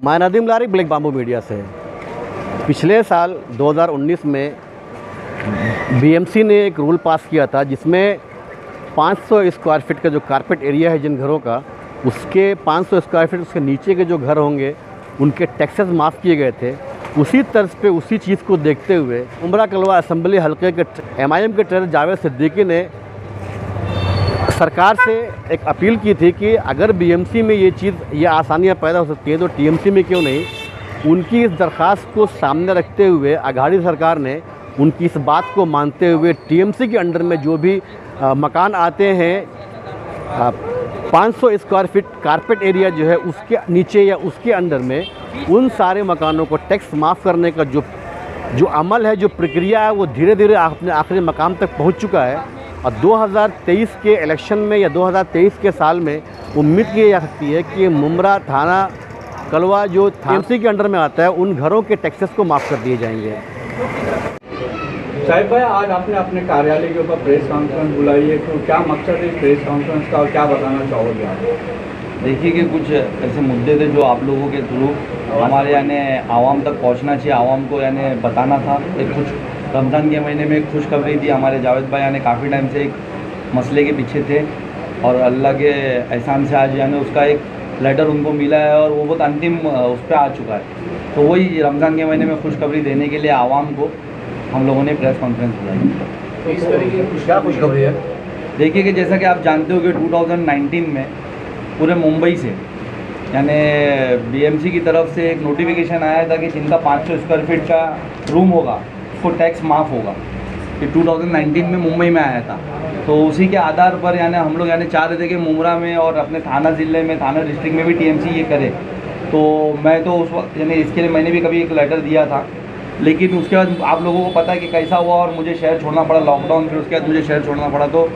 मैं नदीम लारी black bamboo media से। पिछले साल 2019 में बीएमसी ने एक रूल पास किया था जिसमें 500 स्क्वायर फीट का जो कारपेट एरिया है जिन घरों का, उसके 500 स्क्वायर फीट उसके नीचे के जो घर होंगे उनके टैक्सेस माफ़ किए गए थे। उसी तर्ज पे उसी चीज़ को देखते हुए उमरा कलवा असेंबली हल्के के एमआईएम के ट्रेनर जावेद सिद्दीकी ने सरकार से एक अपील की थी कि अगर बीएमसी में ये आसानियाँ पैदा हो सकती हैं तो टीएमसी में क्यों नहीं। उनकी इस दरख्वास्त को सामने रखते हुए अघाड़ी सरकार ने उनकी इस बात को मानते हुए टीएमसी के अंडर में जो भी मकान आते हैं 500 स्क्वायर फीट कारपेट एरिया जो है उसके नीचे या उसके अंडर में उन सारे मकानों को टैक्स माफ़ करने का जो अमल है, जो प्रक्रिया है, वो धीरे धीरे अपने आखिरी मकाम तक पहुंच चुका है। और 2023 के इलेक्शन में या 2023 के साल में उम्मीद की जा सकती है कि मुमरा थाना कलवा जो टीएमसी के अंडर में आता है उन घरों के टैक्सेस को माफ़ कर दिए जाएंगे। साहिब भाई, आज आपने अपने कार्यालय के ऊपर प्रेस कॉन्फ्रेंस बुलाई है, तो क्या मकसद है प्रेस कॉन्फ्रेंस का और क्या बताना चाहोगे आप? देखिए कि कुछ ऐसे मुद्दे थे जो आप लोगों के थ्रू हमारे यानी आवाम तक पहुंचना चाहिए, आवाम को यानी बताना था। एक कुछ रमज़ान के महीने में एक खुशखबरी थी, हमारे जावेद भाई यानी काफ़ी टाइम से एक मसले के पीछे थे और अल्लाह के एहसान से आज यानी उसका एक लेटर उनको मिला है और वो बहुत अंतिम उस पर आ चुका है। तो वही रमज़ान के महीने में खुशखबरी देने के लिए आवाम को हम लोगों ने प्रेस कॉन्फ्रेंस बुलाई। तो इस तरीके की क्या खुशखबरी है? देखिए कि जैसा कि आप जानते हो कि 2019 में पूरे मुंबई से यानी बीएमसी की तरफ से एक नोटिफिकेशन आया था कि जिनका 500 स्क्वायर फीट का रूम होगा उसको टैक्स माफ़ होगा। ये 2019 में मुंबई में आया था। तो उसी के आधार पर यानी हम लोग यानी चाह रहे थे कि मुमरा में और अपने थाना ज़िले में, थाना डिस्ट्रिक्ट में भी टीएमसी ये करे। तो मैं तो उस वक्त यानी इसके लिए मैंने भी कभी एक लेटर दिया था, लेकिन उसके बाद आप लोगों को पता है कि कैसा हुआ और मुझे शहर छोड़ना पड़ा, लॉकडाउन, फिर उसके बाद मुझे शहर छोड़ना पड़ा। तो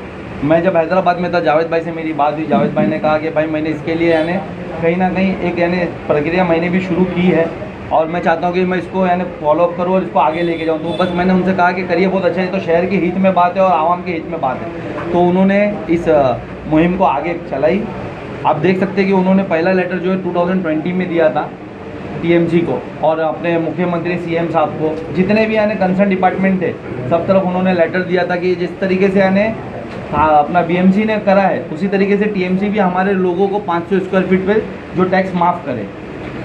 मैं जब हैदराबाद में था, जावेद भाई से मेरी बात हुई। जावेद भाई ने कहा कि भाई मैंने इसके लिए यानी कहीं ना कहीं एक यानी प्रक्रिया मैंने भी शुरू की है और मैं चाहता हूँ कि मैं इसको यानी फॉलोअप करूँ और इसको आगे लेके जाऊँ। तो बस मैंने उनसे कहा कि करिए, बहुत अच्छा है, तो शहर के हित में बात है और आवाम के हित में बात है। तो उन्होंने इस मुहिम को आगे चलाई। आप देख सकते हैं कि उन्होंने पहला लेटर जो है 2020 में दिया था टीएमसी को और अपने मुख्यमंत्री सीएम साहब को, जितने भी यानी कंसर्न डिपार्टमेंट थे सब तरफ उन्होंने लेटर दिया था कि जिस तरीके से यानी अपना बीएमसी ने करा है उसी तरीके से टीएमसी भी हमारे लोगों को 500 स्क्वायर फीट पे जो टैक्स माफ़ करे।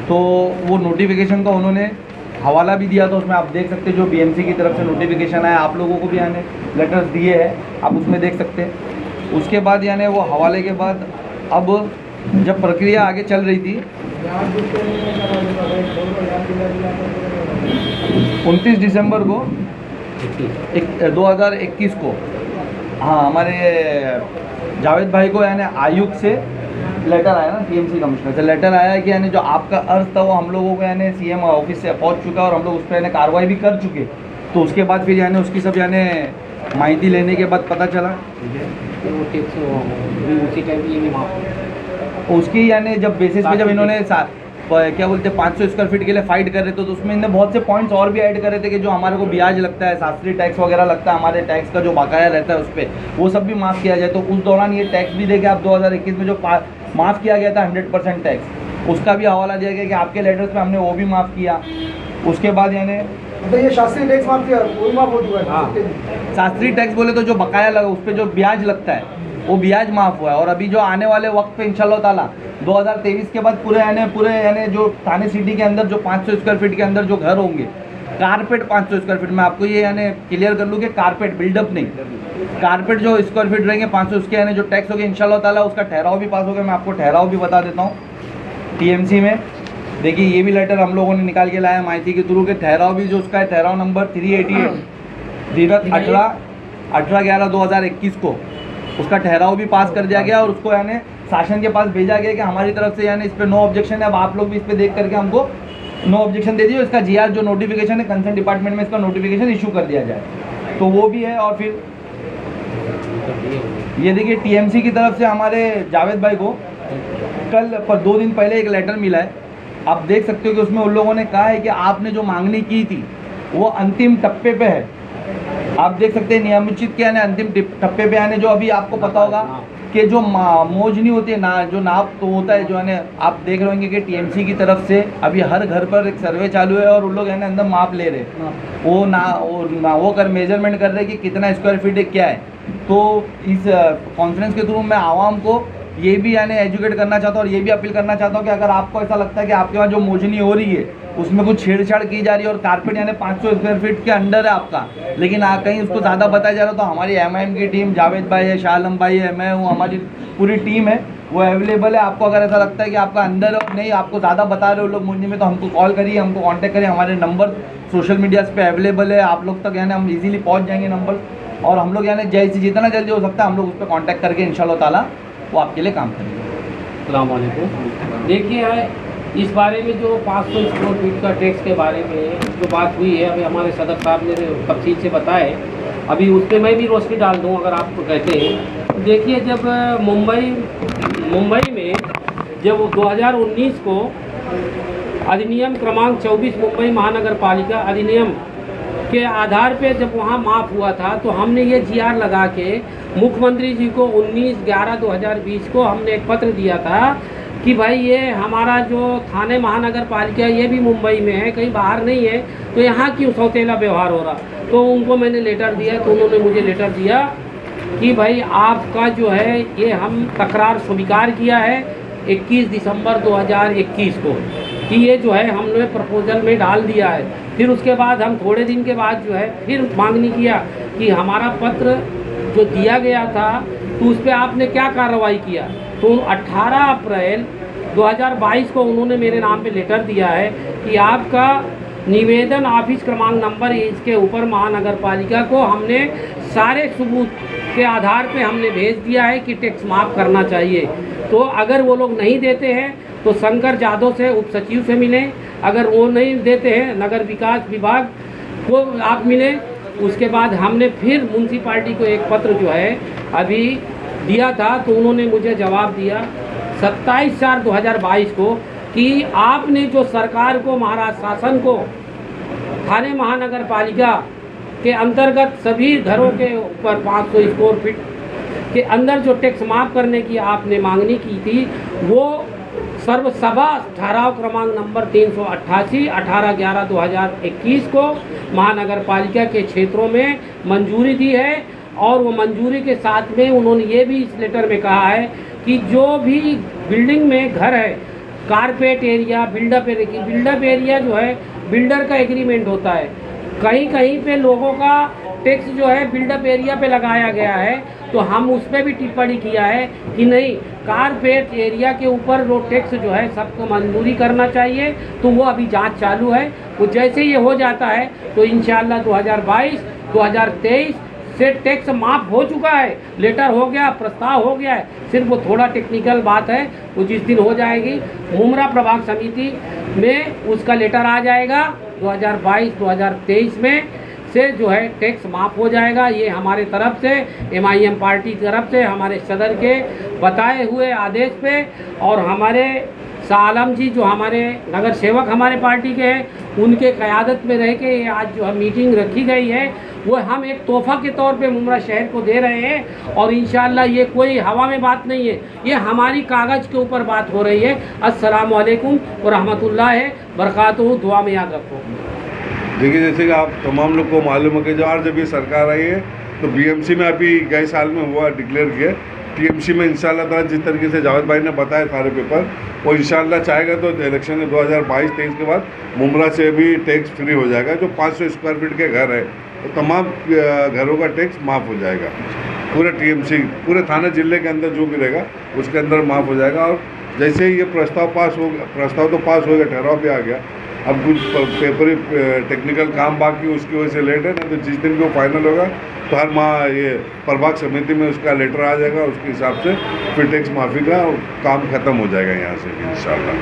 तो वो नोटिफिकेशन का उन्होंने हवाला भी दिया था, उसमें आप देख सकते हैं जो बीएमसी की तरफ से नोटिफिकेशन आया, आप लोगों को भी यानी लेटर्स दिए हैं, आप उसमें देख सकते हैं। उसके बाद यानी वो हवाले के बाद अब जब प्रक्रिया आगे चल रही थी 29 दिसंबर को 2021 को हाँ हमारे जावेद भाई को यानी आयुक्त से लेटर आया ना, टीएमसी कमिश्नर से लेटर आया कि यानी जो आपका अर्ज था वो हम लोगों को यानी सीएम ऑफिस से पहुंच चुका और हम लोग उस पर यानी कार्रवाई भी कर चुके। तो उसके बाद फिर यानी उसकी सब यानी माहिती लेने के बाद पता चला उसकी यानी जब बेसिस पे जब इन्होंने क्या बोलते हैं 500 स्क्वायर फीट के लिए फाइट कर रहे थे तो उसमें इन्होंने बहुत से पॉइंट्स और भी ऐड कर रहे थे कि जो हमारे को ब्याज लगता है, शास्त्री टैक्स वगैरह लगता है, हमारे टैक्स का जो बकाया रहता है उस पर वो सब भी माफ़ किया जाए। तो उस दौरान ये टैक्स भी देखे आप 2021 में जो माफ़ किया गया था 100% टैक्स, उसका भी हवाला दिया गया कि आपके लेटर्स में हमने वो भी माफ़ किया। उसके बाद यानी तो ये शास्त्री टैक्स माफ़ किया, वो भी माफ़ हो चुका है। हाँ, शास्त्री टैक्स बोले तो जो बकाया लगा उस पर जो ब्याज लगता है वो ब्याज माफ़ हुआ है। और अभी जो आने वाले वक्त पे इंशाल्लाह ताला 2023 के बाद पूरे यानी जो थाने सिटी के अंदर जो 500 स्क्वायर फीट के अंदर जो घर होंगे, कारपेट 500 स्क्वायर फीट में, आपको ये यानी क्लियर कर लूँ कि कारपेट बिल्डअप नहीं, कारपेट जो स्क्वायर फीट रहेंगे 500 उसके यानी जो टैक्स होगा इंशाल्लाह ताला उसका ठहराव भी पास हो गया। मैं आपको ठहराव भी बता देता हूँ टीएमसी में। देखिए ये भी लेटर हम लोगों ने निकाल के लाया माहिती के थ्रू के ठहराव भी जो उसका है, ठहराव नंबर 388 18/11/2021 को उसका ठहराव भी पास कर दिया गया और उसको यानी शासन के पास भेजा गया कि हमारी तरफ से यानी इस पर नो ऑब्जेक्शन है। अब आप लोग भी इस पर देख करके हमको नो ऑब्जेक्शन दे दीजिए, इसका जीआर जो नोटिफिकेशन है कंसर्न डिपार्टमेंट में इसका नोटिफिकेशन इशू कर दिया जाए, तो वो भी है। और फिर ये देखिए टीएमसी की तरफ से हमारे जावेद भाई को कल पर 2 दिन पहले एक लेटर मिला है, आप देख सकते हो कि उसमें उन लोगों ने कहा है कि आपने जो मांगनी की थी वो अंतिम टप्पे पे है। आप देख सकते हैं नियमित के यानी अंतिम टप्पे पे आने जो अभी आपको पता होगा कि जो मौज नहीं होती है ना, जो नाप तो होता है जो है ना, आप देख रहे होंगे कि टीएमसी की तरफ से अभी हर घर पर एक सर्वे चालू है और उन लोग है ना अंदर माप ले रहे, वो कर मेजरमेंट कर रहे कि कितना स्क्वायर फीट है क्या है। तो इस कॉन्फ्रेंस के थ्रू मैं आवाम को ये भी यानी एजुकेट करना चाहता हूँ और ये भी अपील करना चाहता हूँ कि अगर आपको ऐसा लगता है कि आपके वहाँ जो मोजनी हो रही है उसमें कुछ छेड़छाड़ की जा रही है और कारपेट यानी 500 स्क्वायर फीट के अंडर है आपका, लेकिन कहीं उसको ज़्यादा बताया जा रहा है, तो हमारी एमआईएम की टीम, जावेद भाई है, शाह आलम भाई है, मैं हूँ, हमारी पूरी टीम है, वो अवेलेबल है। आपको अगर ऐसा लगता है कि आपका अंदर और नहीं आपको ज़्यादा बता रहे हो लोग मोजनी में, तो हमको कॉल करिए, हमको कॉन्टैक्ट करिए। हमारे नंबर सोशल मीडियाज़ पे अवेलेबल है, आप लोग तक यानी हम इजीली पहुँच जाएंगे नंबर, और हम लोग यानी जैसे जितना जल्दी हो सकता है हम लोग उस पर कॉन्टैक्ट करके इंशाल्लाह ताला वो आपके लिए काम करेंगे। अस्सलाम वालेकुम। देखिए, इस बारे में जो 500 स्क्वायर फीट का टैक्स के बारे में जो बात हुई है, अभी हमारे सदर साहब ने तफसील से बताए, अभी उस पर मैं भी रोशनी डाल दूँ अगर आप कहते हैं। देखिए, जब मुंबई में जब 2019 को अधिनियम क्रमांक 24 मुंबई महानगर पालिका अधिनियम के आधार पे जब वहाँ माफ़ हुआ था, तो हमने ये जीआर लगा के मुख्यमंत्री जी को 19/11/2020 को हमने एक पत्र दिया था कि भाई ये हमारा जो थाने महानगर पालिका ये भी मुंबई में है, कहीं बाहर नहीं है, तो यहाँ क्यों सौतेला व्यवहार हो रहा। तो उनको मैंने लेटर दिया, तो उन्होंने मुझे लेटर दिया कि भाई आपका जो है ये हम तकरार स्वीकार किया है 21 दिसंबर 2021 को, कि ये जो है हमने प्रपोजल में डाल दिया है। फिर उसके बाद हम थोड़े दिन के बाद जो है फिर मांगनी किया कि हमारा पत्र जो दिया गया था तो उस पर आपने क्या कार्रवाई किया। तो 18 अप्रैल 2022 को उन्होंने मेरे नाम पे लेटर दिया है कि आपका निवेदन ऑफिस क्रमांक नंबर इसके ऊपर महानगर पालिका को हमने सारे सबूत के आधार पे हमने भेज दिया है कि टैक्स माफ़ करना चाहिए। तो अगर वो लोग नहीं देते हैं तो शंकर जादव से उप सचिव से मिलें, अगर वो नहीं देते हैं नगर विकास विभाग को आप मिलें। उसके बाद हमने फिर म्यूनसिपाल्टी को एक पत्र जो है अभी दिया था, तो उन्होंने मुझे जवाब दिया 27/4/2022 को कि आपने जो सरकार को, महाराष्ट्र शासन को थाने महानगर पालिका के अंतर्गत सभी घरों के ऊपर 500 स्क्वायर फीट के अंदर जो टैक्स माफ़ करने की आपने मांगनी की थी, वो सर्वसभा ठहराव क्रमांक नंबर 388 18/11/2021 को महानगर पालिका के क्षेत्रों में मंजूरी दी है। और वो मंजूरी के साथ में उन्होंने ये भी इस लेटर में कहा है कि जो भी बिल्डिंग में घर है, कारपेट एरिया, बिल्डअप एरिया जो है बिल्डर का एग्रीमेंट होता है। कहीं कहीं पे लोगों का टैक्स जो है बिल्डअप एरिया पे लगाया गया है, तो हम उस पर भी टिप्पणी किया है कि नहीं, कारपेट एरिया के ऊपर वो टैक्स जो है सबको मंजूरी करना चाहिए। तो वो अभी जांच चालू है, वो जैसे ये हो जाता है तो इंशाल्लाह 2022-2023 से टैक्स माफ़ हो चुका है, लेटर हो गया, प्रस्ताव हो गया है, सिर्फ वो थोड़ा टेक्निकल बात है, वो जिस दिन हो जाएगी मुमरा प्रभाग समिति में उसका लेटर आ जाएगा 2022-2023 में से जो है टैक्स माफ़ हो जाएगा। ये हमारे तरफ से, एमआईएम पार्टी की तरफ से, हमारे सदर के बताए हुए आदेश पे, और हमारे शाह आलम जी जो हमारे नगर सेवक हमारे पार्टी के हैं, उनके क़यादत में रह के ये आज जो मीटिंग रखी गई है, वो हम एक तोहफ़ा के तौर पे मुमरा शहर को दे रहे हैं। और इंशाअल्लाह ये कोई हवा में बात नहीं है, ये हमारी कागज़ के ऊपर बात हो रही है। अस्सलाम वालेकुम व रहमतुल्लाहि बरकातहू, दुआ में याद रखो। देखिए, जैसे कि आप तमाम लोग को मालूम है कि जो आज जब ये सरकार आई है तो बीएमसी में अभी गए साल में हुआ डिक्लेयर किया, टीएमसी में इंशाल्लाह ताला जिस तरीके से जावेद भाई ने बताया सारे पेपर, वो इंशाल्लाह चाहेगा तो इलेक्शन में 2022-23 के बाद मुमरा से भी टैक्स फ्री हो जाएगा। जो 500 स्क्वायर फीट के घर है तो तमाम घरों का टैक्स माफ़ हो जाएगा, पूरे टीएमसी, पूरे थाना जिले के अंदर जो भी रहेगा उसके अंदर माफ़ हो जाएगा। और जैसे ही ये प्रस्ताव पास हो गया, प्रस्ताव तो पास हो गया, ठहराव भी आ गया, अब कुछ पेपरी टेक्निकल काम बाकी उसकी वजह से लेट है ना, तो जिस दिन भी वो फाइनल होगा तो हर माह ये प्रभाग समिति में उसका लेटर आ जाएगा, उसके हिसाब से फिर टैक्स माफ़ी का काम ख़त्म हो जाएगा यहाँ से इंशाल्लाह।